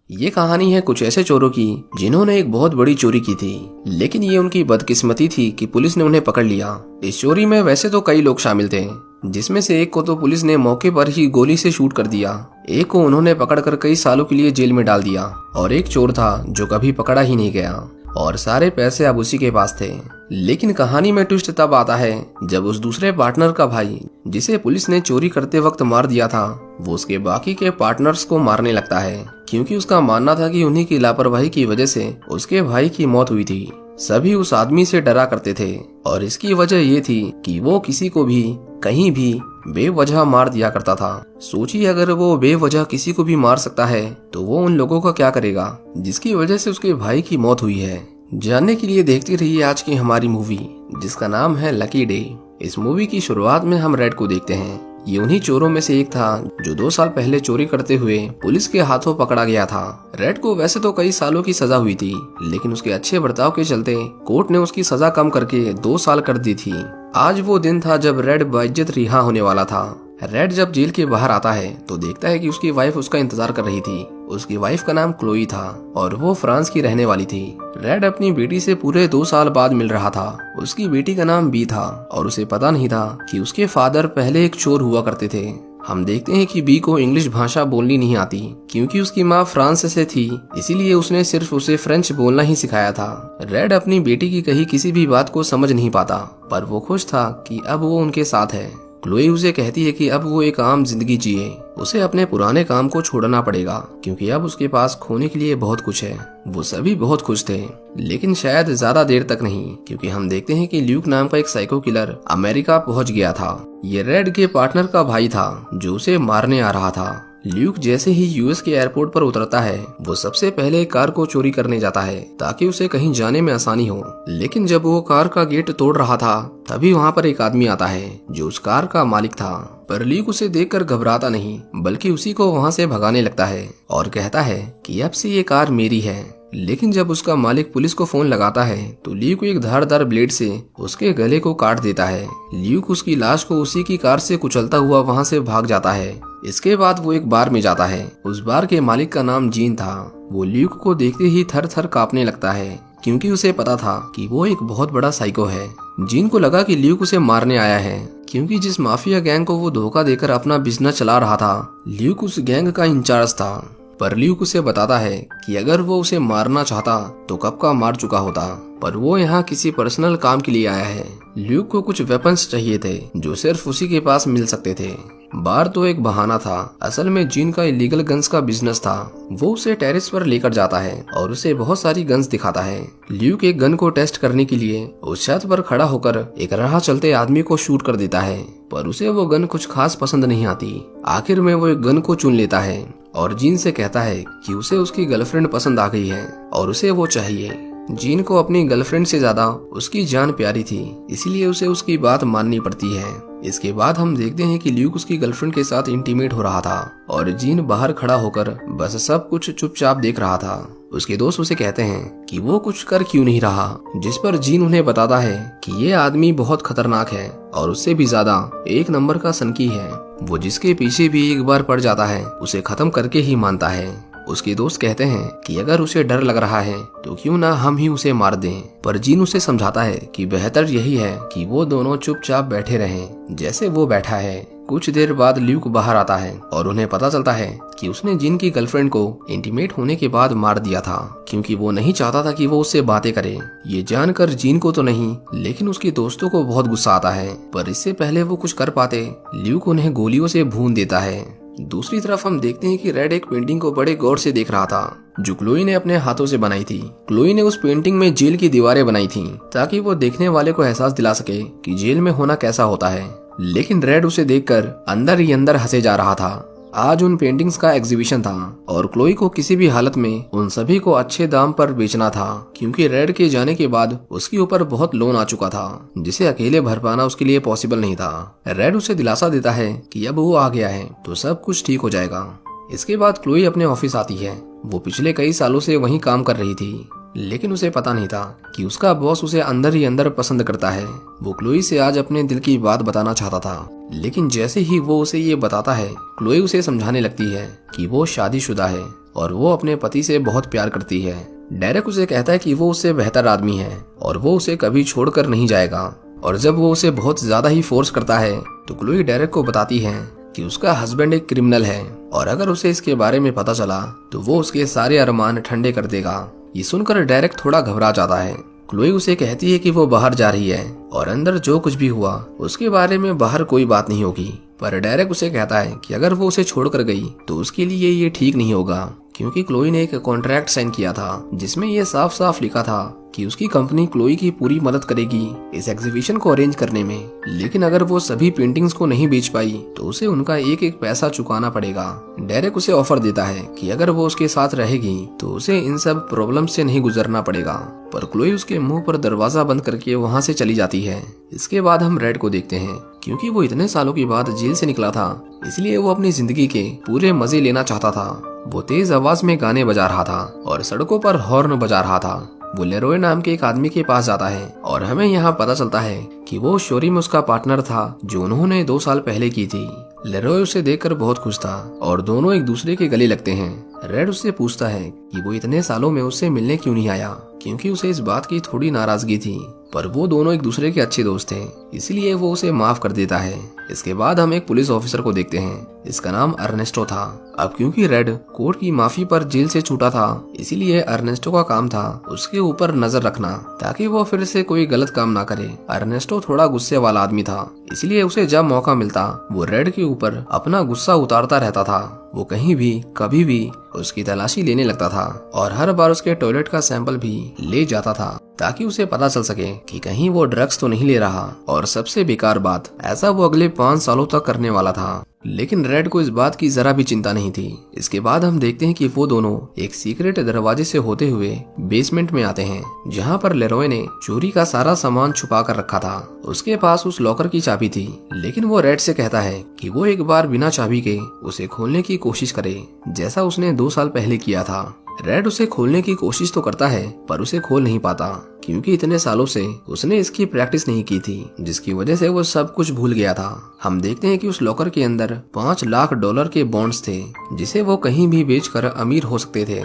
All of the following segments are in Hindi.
ये कहानी है कुछ ऐसे चोरों की जिन्होंने एक बहुत बड़ी चोरी की थी, लेकिन ये उनकी बदकिस्मती थी कि पुलिस ने उन्हें पकड़ लिया। इस चोरी में वैसे तो कई लोग शामिल थे, जिसमें से एक को तो पुलिस ने मौके पर ही गोली से शूट कर दिया, एक को उन्होंने पकड़कर कई सालों के लिए जेल में डाल दिया और एक चोर था जो कभी पकड़ा ही नहीं गया और सारे पैसे अब उसी के पास थे। लेकिन कहानी में ट्विस्ट तब आता है जब उस दूसरे पार्टनर का भाई, जिसे पुलिस ने चोरी करते वक्त मार दिया था, वो उसके बाकी के पार्टनर्स को मारने लगता है, क्योंकि उसका मानना था कि उन्हीं की लापरवाही की वजह से उसके भाई की मौत हुई थी। सभी उस आदमी से डरा करते थे और इसकी वजह ये थी कि वो किसी को भी कहीं भी बेवजह मार दिया करता था। सोचिए, अगर वो बेवजह किसी को भी मार सकता है तो वो उन लोगों का क्या करेगा जिसकी वजह से उसके भाई की मौत हुई है। जानने के लिए देखते रहिए आज की हमारी मूवी, जिसका नाम है लकी डे। इस मूवी की शुरुआत में हम रेड को देखते हैं। ये उन्हीं चोरों में से एक था जो 2 साल पहले चोरी करते हुए पुलिस के हाथों पकड़ा गया था। रेड को वैसे तो कई सालों की सजा हुई थी, लेकिन उसके अच्छे बर्ताव के चलते कोर्ट ने उसकी सजा कम करके 2 साल कर दी थी। आज वो दिन था जब रेड बाइज्जत रिहा होने वाला था। रेड जब जेल के बाहर आता है तो देखता है कि उसकी वाइफ उसका इंतजार कर रही थी। उसकी वाइफ का नाम क्लोई था और वो फ्रांस की रहने वाली थी। रेड अपनी बेटी से पूरे 2 साल बाद मिल रहा था। उसकी बेटी का नाम बी था और उसे पता नहीं था कि उसके फादर पहले एक चोर हुआ करते थे। हम देखते हैं कि बी को इंग्लिश भाषा बोलनी नहीं आती, क्योंकि उसकी माँ फ्रांस से थी, इसीलिए उसने सिर्फ उसे फ्रेंच बोलना ही सिखाया था। रेड अपनी बेटी की कही किसी भी बात को समझ नहीं पाता, पर वो खुश था कि अब वो उनके साथ है। क्लोई उसे कहती है कि अब वो एक आम जिंदगी जिए, उसे अपने पुराने काम को छोड़ना पड़ेगा, क्योंकि अब उसके पास खोने के लिए बहुत कुछ है। वो सभी बहुत खुश थे, लेकिन शायद ज्यादा देर तक नहीं, क्योंकि हम देखते हैं कि ल्यूक नाम का एक साइको किलर अमेरिका पहुंच गया था। ये रेड के पार्टनर का भाई था जो उसे मारने आ रहा था। ल्यूक जैसे ही यूएस के एयरपोर्ट पर उतरता है, वो सबसे पहले कार को चोरी करने जाता है ताकि उसे कहीं जाने में आसानी हो। लेकिन जब वो कार का गेट तोड़ रहा था, तभी वहाँ पर एक आदमी आता है जो उस कार का मालिक था। पर ल्यूक उसे देखकर घबराता नहीं, बल्कि उसी को वहाँ से भगाने लगता है और कहता है कि अब से ये कार मेरी है। लेकिन जब उसका मालिक पुलिस को फोन लगाता है तो ल्यूक एक धारदार ब्लेड से उसके गले को काट देता है। ल्यूक उसकी लाश को उसी की कार से कुचलता हुआ वहाँ से भाग जाता है। इसके बाद वो एक बार में जाता है। उस बार के मालिक का नाम जीन था। वो ल्यूक को देखते ही थर थर कांपने लगता है, क्योंकि उसे पता था कि वो एक बहुत बड़ा साइको है। जीन को लगा कि ल्यूक उसे मारने आया है, क्योंकि जिस माफिया गैंग को वो धोखा देकर अपना बिजनेस चला रहा था, ल्यूक उस गैंग का इंचार्ज था। पर ल्यूक उसे बताता है कि अगर वो उसे मारना चाहता तो कब का मार चुका होता, पर वो यहाँ किसी पर्सनल काम के लिए आया है। ल्यूक को कुछ वेपन्स चाहिए थे जो सिर्फ उसी के पास मिल सकते थे। बार तो एक बहाना था, असल में जीन का इलीगल गन्स का बिजनेस था। वो उसे टेरेस पर लेकर जाता है और उसे बहुत सारी गन्स दिखाता है। ल्यूक एक गन को टेस्ट करने के लिए उस छत पर खड़ा होकर एक राह चलते आदमी को शूट कर देता है, पर उसे वो गन कुछ खास पसंद नहीं आती। आखिर में वो एक गन को चुन लेता है और जीन से कहता है कि उसे उसकी गर्लफ्रेंड पसंद आ गई है और उसे वो चाहिए। जीन को अपनी गर्लफ्रेंड से ज्यादा उसकी जान प्यारी थी, इसलिए उसे उसकी बात माननी पड़ती है। इसके बाद हम देखते हैं कि ल्यूक उसकी गर्लफ्रेंड के साथ इंटीमेट हो रहा था और जीन बाहर खड़ा होकर बस सब कुछ चुपचाप देख रहा था। उसके दोस्त उसे कहते हैं कि वो कुछ कर क्यों नहीं रहा, जिस पर जीन उन्हें बताता है कि ये आदमी बहुत खतरनाक है और उससे भी ज्यादा एक नंबर का सनकी है। वो जिसके पीछे भी एक बार पड़ जाता है उसे खत्म करके ही मानता है। उसके दोस्त कहते हैं कि अगर उसे डर लग रहा है तो क्यों ना हम ही उसे मार दें, पर जीन उसे समझाता है कि बेहतर यही है कि वो दोनों चुपचाप बैठे रहें जैसे वो बैठा है। कुछ देर बाद ल्यूक बाहर आता है और उन्हें पता चलता है कि उसने जीन की गर्लफ्रेंड को इंटीमेट होने के बाद मार दिया था, क्योंकि वो नहीं चाहता था कि वो उससे बातें करे। ये जानकर जीन को तो नहीं, लेकिन उसके दोस्तों को बहुत गुस्सा आता है, पर इससे पहले वो कुछ कर पाते, ल्यूक उन्हें गोलियों से भून देता है। दूसरी तरफ हम देखते हैं कि रेड एक पेंटिंग को बड़े गौर से देख रहा था जो क्लोई ने अपने हाथों से बनाई थी। क्लोई ने उस पेंटिंग में जेल की दीवारें बनाई थी ताकि वो देखने वाले को एहसास दिला सके कि जेल में होना कैसा होता है। लेकिन रेड उसे देखकर अंदर ही अंदर हंसे जा रहा था। आज उन पेंटिंग्स का एग्जीबिशन था और क्लोई को किसी भी हालत में उन सभी को अच्छे दाम पर बेचना था, क्योंकि रेड के जाने के बाद उसके ऊपर बहुत लोन आ चुका था जिसे अकेले भर पाना उसके लिए पॉसिबल नहीं था। रेड उसे दिलासा देता है कि अब वो आ गया है तो सब कुछ ठीक हो जाएगा। इसके बाद क्लोई अपने ऑफिस आती है। वो पिछले कई सालों से वहीं काम कर रही थी। लेकिन उसे पता नहीं था कि उसका बॉस उसे अंदर ही अंदर पसंद करता है। वो क्लोई से आज अपने दिल की बात बताना चाहता था, लेकिन जैसे ही वो उसे ये बताता है, क्लोई उसे समझाने लगती है कि वो शादीशुदा है और वो अपने पति से बहुत प्यार करती है। डेरेक उसे कहता है कि वो उससे बेहतर आदमी है और वो उसे कभी छोड़कर नहीं जाएगा। और जब वो उसे बहुत ज्यादा ही फोर्स करता है तो क्लोई डेरेक को बताती है कि उसका हस्बैंड एक क्रिमिनल है और अगर उसे इसके बारे में पता चला तो वो उसके सारे अरमान ठंडे कर देगा। ये सुनकर डेरेक थोड़ा घबरा जाता है। क्लोई उसे कहती है कि वो बाहर जा रही है और अंदर जो कुछ भी हुआ उसके बारे में बाहर कोई बात नहीं होगी। पर डेरेक उसे कहता है कि अगर वो उसे छोड़कर गई तो उसके लिए ये ठीक नहीं होगा, क्योंकि क्लोई ने एक कॉन्ट्रैक्ट साइन किया था जिसमें ये साफ साफ लिखा था कि उसकी कंपनी क्लोई की पूरी मदद करेगी इस एग्जीबिशन को अरेंज करने में। लेकिन अगर वो सभी पेंटिंग्स को नहीं बेच पाई तो उसे उनका एक एक पैसा चुकाना पड़ेगा। डेरेक उसे ऑफर देता है कि अगर वो उसके साथ रहेगी तो उसे इन सब प्रॉब्लम से नहीं गुजरना पड़ेगा। पर क्लोई उसके मुंह पर दरवाजा बंद करके वहाँ से चली जाती है। इसके बाद हम रेड को देखते हैं। क्योंकि वो इतने सालों के बाद जेल से निकला था, इसलिए वो अपनी जिंदगी के पूरे मजे लेना चाहता था। वो तेज आवाज में गाने बजा रहा था और सड़कों पर हॉर्न बजा रहा था। वो लेरोय नाम के एक आदमी के पास जाता है और हमें यहाँ पता चलता है कि वो चोरी में उसका पार्टनर था जो उन्होंने 2 साल पहले की थी। लेरोय उसे देखकर बहुत खुश था और दोनों एक दूसरे के गले लगते हैं। रेड उससे पूछता है कि वो इतने सालों में उससे मिलने क्यों नहीं आया, क्योंकि उसे इस बात की थोड़ी नाराजगी थी। पर वो दोनों एक दूसरे के अच्छे दोस्त थे, इसलिए वो उसे माफ कर देता है। इसके बाद हम एक पुलिस ऑफिसर को देखते हैं। इसका नाम अर्नेस्टो था। अब क्योंकि रेड कोर्ट की माफी पर जेल से छूटा था, इसीलिए अर्नेस्टो का काम था उसके ऊपर नजर रखना ताकि वो फिर से कोई गलत काम ना करे। अर्नेस्टो थोड़ा गुस्से वाला आदमी था, इसलिए उसे जब मौका मिलता वो रेड के ऊपर अपना गुस्सा उतारता रहता था। वो कहीं भी कभी भी उसकी तलाशी लेने लगता था और हर बार उसके टॉयलेट का सैंपल भी ले जाता था ताकि उसे पता चल सके कि कहीं वो ड्रग्स तो नहीं ले रहा। और सबसे बेकार बात, ऐसा वो अगले 5 सालों तक करने वाला था। लेकिन रेड को इस बात की जरा भी चिंता नहीं थी। इसके बाद हम देखते हैं कि वो दोनों एक सीक्रेट दरवाजे से होते हुए बेसमेंट में आते हैं, जहाँ पर लेरोय ने चोरी का सारा सामान छुपा कर रखा था। उसके पास उस लॉकर की चाबी थी, लेकिन वो रेड से कहता है कि वो एक बार बिना चाबी के उसे खोलने की कोशिश करे, जैसा उसने 2 साल पहले किया था। रेड उसे खोलने की कोशिश तो करता है पर उसे खोल नहीं पाता, क्योंकि इतने सालों से उसने इसकी प्रैक्टिस नहीं की थी, जिसकी वजह से वो सब कुछ भूल गया था। हम देखते हैं कि उस लॉकर के अंदर $5 लाख के बॉन्ड्स थे, जिसे वो कहीं भी बेचकर अमीर हो सकते थे।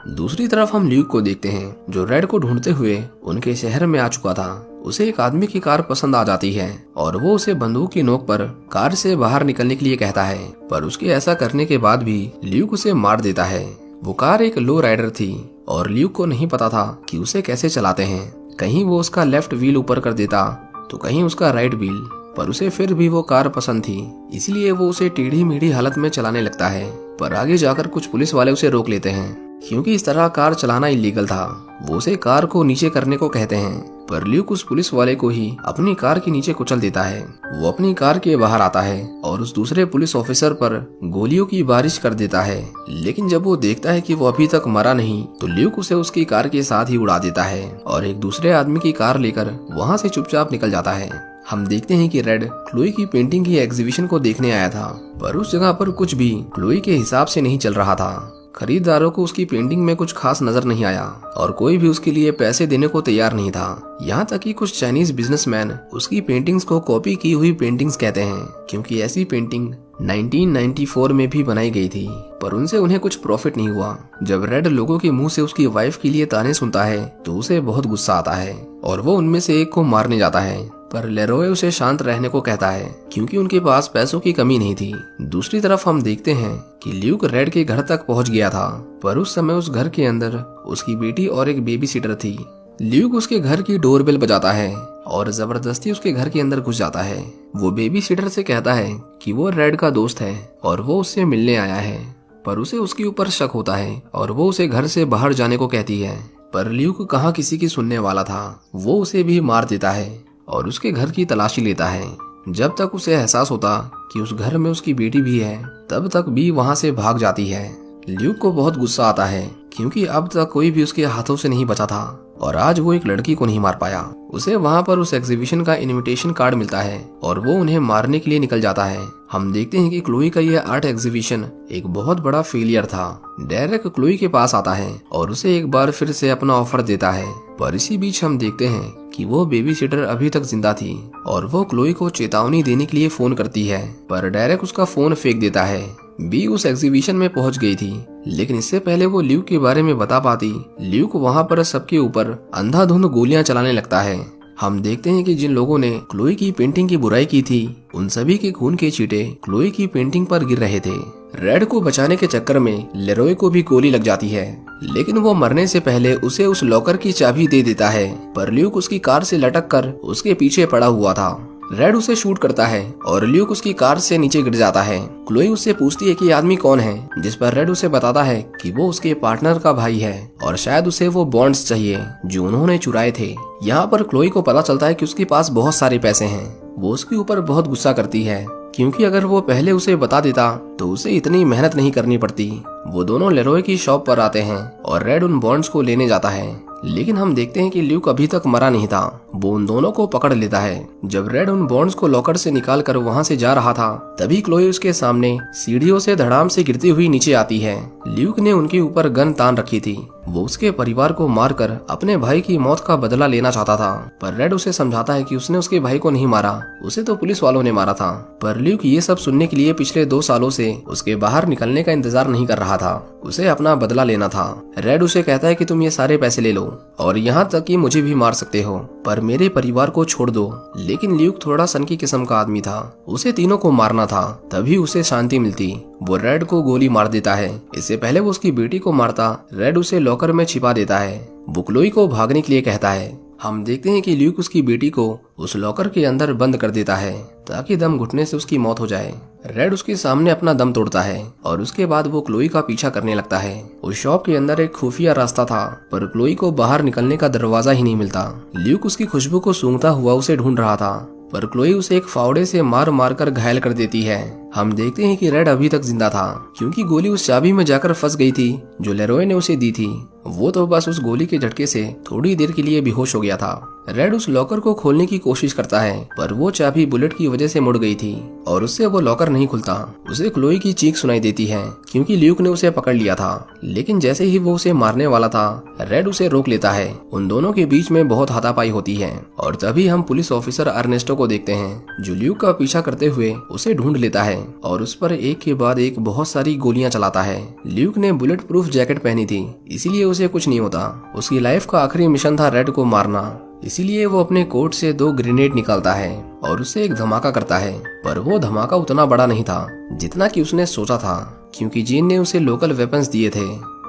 दूसरी तरफ हम ल्यूक को देखते हैं, जो रेड को ढूंढते हुए उनके शहर में आ चुका था। उसे एक आदमी की कार पसंद आ जाती है और वो उसे बंदूक की नोक पर कार से बाहर निकलने के लिए कहता है, पर उसके ऐसा करने के बाद भी ल्यूक उसे मार देता है। वो कार एक लो राइडर थी और ल्यूक को नहीं पता था कि उसे कैसे चलाते हैं। कहीं वो उसका लेफ्ट व्हील ऊपर कर देता तो कहीं उसका राइट व्हील, पर उसे फिर भी वो कार पसंद थी, इसलिए वो उसे टेढ़ी मेढ़ी हालत में चलाने लगता है। पर आगे जाकर कुछ पुलिस वाले उसे रोक लेते हैं, क्योंकि इस तरह कार चलाना इलीगल था। वो उसे कार को नीचे करने को कहते हैं, पर ल्यूक उस पुलिस वाले को ही अपनी कार के नीचे कुचल देता है। वो अपनी कार के बाहर आता है और उस दूसरे पुलिस ऑफिसर पर गोलियों की बारिश कर देता है। लेकिन जब वो देखता है कि वो अभी तक मरा नहीं, तो ल्यूक उसे उसकी कार के साथ ही उड़ा देता है और एक दूसरे आदमी की कार लेकर वहाँ से चुपचाप निकल जाता है। हम देखते हैं कि रेड क्लोई की पेंटिंग की एग्जीबिशन को देखने आया था, पर उस जगह पर कुछ भी क्लोई के हिसाब से नहीं चल रहा था। खरीदारों को उसकी पेंटिंग में कुछ खास नजर नहीं आया और कोई भी उसके लिए पैसे देने को तैयार नहीं था। यहाँ तक कि कुछ चाइनीज बिजनेसमैन उसकी पेंटिंग्स को कॉपी की हुई पेंटिंग्स कहते हैं, क्योंकि ऐसी पेंटिंग 1994 में भी बनाई गई थी, पर उनसे उन्हें कुछ प्रॉफिट नहीं हुआ। जब रेड लोगों के मुंह से उसकी वाइफ के लिए ताने सुनता है तो उसे बहुत गुस्सा आता है और वो उनमें से एक को मारने जाता है, पर लेरोय उसे शांत रहने को कहता है, क्योंकि उनके पास पैसों की कमी नहीं थी। दूसरी तरफ हम देखते हैं कि ल्यूक रेड के घर तक पहुंच गया था, पर उस समय उस घर के अंदर उसकी बेटी और एक बेबी सिटर थी। ल्यूक उसके घर की डोरबेल बजाता है और जबरदस्ती उसके घर के अंदर घुस जाता है। वो बेबी सिटर से कहता है कि वो रेड का दोस्त है और वो उससे मिलने आया है, पर उसे उसके ऊपर शक होता है और वो उसे घर से बाहर जाने को कहती है। पर ल्यूक कहाँ किसी की सुनने वाला था, वो उसे भी मार देता है और उसके घर की तलाशी लेता है। जब तक उसे एहसास होता कि उस घर में उसकी बेटी भी है, तब तक बी वहाँ से भाग जाती है। ल्यूक को बहुत गुस्सा आता है, क्योंकि अब तक कोई भी उसके हाथों से नहीं बचा था और आज वो एक लड़की को नहीं मार पाया। उसे वहाँ पर उस एग्जीबिशन का इनविटेशन कार्ड मिलता है और वो उन्हें मारने के लिए निकल जाता है, हम देखते हैं कि क्लोई का यह आर्ट एग्जीबिशन एक बहुत बड़ा फेलियर था। डेरेक क्लोई के पास आता है और उसे एक बार फिर से अपना ऑफर देता है, पर इसी बीच हम देखते हैं कि वो बेबी सिटर अभी तक जिंदा थी और वो क्लोई को चेतावनी देने के लिए फोन करती है, पर डेरेक उसका फोन फेंक देता है। बी उस एग्जीबिशन में पहुंच गई थी, लेकिन इससे पहले वो ल्यूक के बारे में बता पाती, ल्यूक वहां पर सबके ऊपर अंधाधुंध गोलियां चलाने लगता है। हम देखते हैं कि जिन लोगों ने क्लोई की पेंटिंग की बुराई की थी, उन सभी के खून के छींटे क्लोई की पेंटिंग पर गिर रहे थे। रेड को बचाने के चक्कर में लेरॉय को भी गोली लग जाती है, लेकिन वो मरने से पहले उसे उस लॉकर की चाबी दे देता है, पर ल्यूक उसकी कार से लटक कर उसके पीछे पड़ा हुआ था। रेड उसे शूट करता है और ल्यूक उसकी कार से नीचे गिर जाता है। क्लोई उससे पूछती है कि आदमी कौन है, जिस पर रेड उसे बताता है कि वो उसके पार्टनर का भाई है और शायद उसे वो बॉन्ड्स चाहिए जो उन्होंने चुराए थे। यहाँ पर क्लोई को पता चलता है कि उसके पास बहुत सारे पैसे हैं। वो उसके ऊपर बहुत गुस्सा करती है, क्योंकि अगर वो पहले उसे बता देता तो उसे इतनी मेहनत नहीं करनी पड़ती। वो दोनों लेरॉय की शॉप पर आते हैं और रेड उन बॉन्ड्स को लेने जाता है, लेकिन हम देखते हैं कि ल्यूक अभी तक मरा नहीं था। वो उन दोनों को पकड़ लेता है। जब रेड उन बॉन्ड्स को लॉकर से निकाल कर वहाँ से जा रहा था, तभी क्लोई उसके सामने सीढ़ियों से धड़ाम से गिरती हुई नीचे आती है। ल्यूक ने उनके ऊपर गन तान रखी थी। वो उसके परिवार को मारकर अपने भाई की मौत का बदला लेना चाहता था, पर रेड उसे समझाता है कि उसने उसके भाई को नहीं मारा, उसे तो पुलिस वालों ने मारा था। पर ल्यूक ये सब सुनने के लिए पिछले 2 सालों से उसके बाहर निकलने का इंतजार नहीं कर रहा था। उसे अपना बदला लेना था। रेड उसे कहता है कि तुम ये सारे पैसे ले लो और यहाँ तक कि मुझे भी मार सकते हो, पर मेरे परिवार को छोड़ दो। लेकिन ल्यूक थोड़ा सनकी किस्म का आदमी था, उसे तीनों को मारना था, तभी उसे शांति मिलती। वो रेड को गोली मार देता है। इससे पहले वो उसकी बेटी को मारता, रेड उसे लॉकर में छिपा देता है। वो क्लोई को भागने के लिए कहता है। हम देखते हैं कि ल्यूक उसकी बेटी को उस लॉकर के अंदर बंद कर देता है ताकि दम घुटने से उसकी मौत हो जाए। रेड उसके सामने अपना दम तोड़ता है और उसके बाद वो क्लोई का पीछा करने लगता है। उस शॉप के अंदर एक खुफिया रास्ता था, पर क्लोई को बाहर निकलने का दरवाजा ही नहीं मिलता। ल्यूक उसकी खुशबू को सूंघता हुआ उसे ढूंढ रहा था, पर क्लोई उसे एक फावड़े से मार मार कर घायल कर देती है। हम देखते हैं कि रेड अभी तक जिंदा था, क्योंकि गोली उस चाबी में जाकर फंस गई थी जो लेरॉय ने उसे दी थी। वो तो बस उस गोली के झटके से थोड़ी देर के लिए बेहोश हो गया था। रेड उस लॉकर को खोलने की कोशिश करता है, पर वो चाबी बुलेट की वजह से मुड़ गई थी और उससे वो लॉकर नहीं खुलता। उसे क्लोई की चीख सुनाई देती है, क्योंकि ल्यूक ने उसे पकड़ लिया था। लेकिन जैसे ही वो उसे मारने वाला था, रेड उसे रोक लेता है। उन दोनों के बीच में बहुत हाथापाई होती है और तभी हम पुलिस ऑफिसर अर्नेस्टो को देखते हैं, जो ल्यूक का पीछा करते हुए उसे ढूंढ लेता है और उस पर एक के बाद एक बहुत सारी गोलियां चलाता है। ल्यूक ने बुलेट प्रूफ जैकेट पहनी थी, इसीलिए उसे कुछ नहीं होता। उसकी लाइफ का आखिरी मिशन था रेड को मारना, इसीलिए वो अपने कोट से 2 ग्रेनेड निकालता है और उससे एक धमाका करता है। पर वो धमाका उतना बड़ा नहीं था जितना कि उसने सोचा था, क्योंकि जीन ने उसे लोकल वेपन्स दिए थे।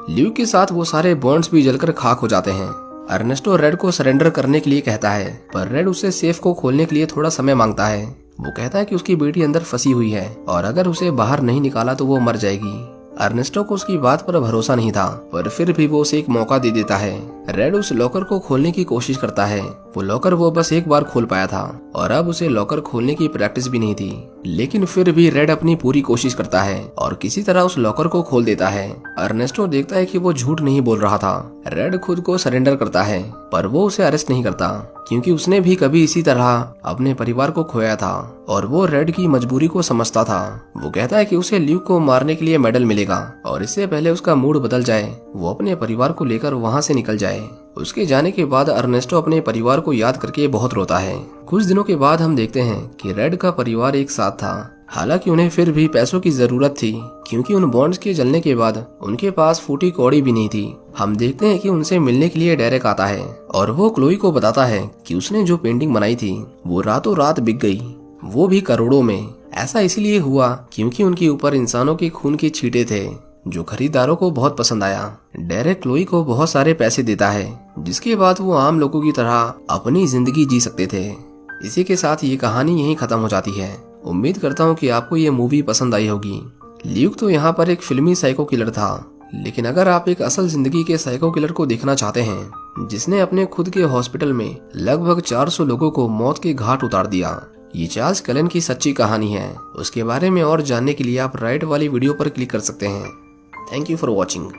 ल्यूक के साथ वो सारे बॉन्ड्स भी जलकर खाक हो जाते हैं। अर्नेस्टो रेड को सरेंडर करने के लिए कहता है, पर रेड उससे सेफ को खोलने के लिए थोड़ा समय मांगता है। वो कहता है कि उसकी बेटी अंदर फंसी हुई है और अगर उसे बाहर नहीं निकाला तो वो मर जाएगी। अर्नेस्टो को उसकी बात पर भरोसा नहीं था, पर फिर भी वो उसे एक मौका दे देता है। रेड उस लॉकर को खोलने की कोशिश करता है। वो लॉकर वो बस एक बार खोल पाया था और अब उसे लॉकर खोलने की प्रैक्टिस भी नहीं थी, लेकिन फिर भी रेड अपनी पूरी कोशिश करता है और किसी तरह उस लॉकर को खोल देता है। अर्नेस्टो देखता है कि वो झूठ नहीं बोल रहा था। रेड खुद को सरेंडर करता है, पर वो उसे अरेस्ट नहीं करता, क्योंकि उसने भी कभी इसी तरह अपने परिवार को खोया था और वो रेड की मजबूरी को समझता था। वो कहता है कि उसे ल्यूक को मारने के लिए मेडल मिलेगा और इससे पहले उसका मूड बदल जाए, वो अपने परिवार को लेकर वहाँ से निकल जाए। उसके जाने के बाद अर्नेस्टो अपने परिवार को याद करके बहुत रोता है। कुछ दिनों के बाद हम देखते हैं कि रेड का परिवार एक साथ था। हालांकि उन्हें फिर भी पैसों की जरूरत थी, क्योंकि उन बॉन्ड्स के जलने के बाद उनके पास फूटी कौड़ी भी नहीं थी। हम देखते हैं कि उनसे मिलने के लिए डेरेक आता है और वो क्लोई को बताता है कि उसने जो पेंटिंग बनाई थी वो रातों रात बिक गई, वो भी करोड़ों में। ऐसा इसलिए हुआ क्योंकि उनके ऊपर इंसानों के खून के छींटे थे, जो खरीदारों को बहुत पसंद आया। डेरेक क्लोई को बहुत सारे पैसे देता है, जिसके बाद वो आम लोगों की तरह अपनी जिंदगी जी सकते थे। इसी के साथ ये कहानी यहीं खत्म हो जाती है। उम्मीद करता हूँ कि आपको ये मूवी पसंद आई होगी। ल्यूक तो यहाँ पर एक फिल्मी साइको किलर था, लेकिन अगर आप एक असल जिंदगी के साइको किलर को देखना चाहते हैं, जिसने अपने खुद के हॉस्पिटल में लगभग 400 लोगों को मौत के घाट उतार दिया, ये चार्ल्स कलन की सच्ची कहानी है। उसके बारे में और जानने के लिए आप राइट वाली वीडियो पर क्लिक कर सकते हैं। Thank you for watching.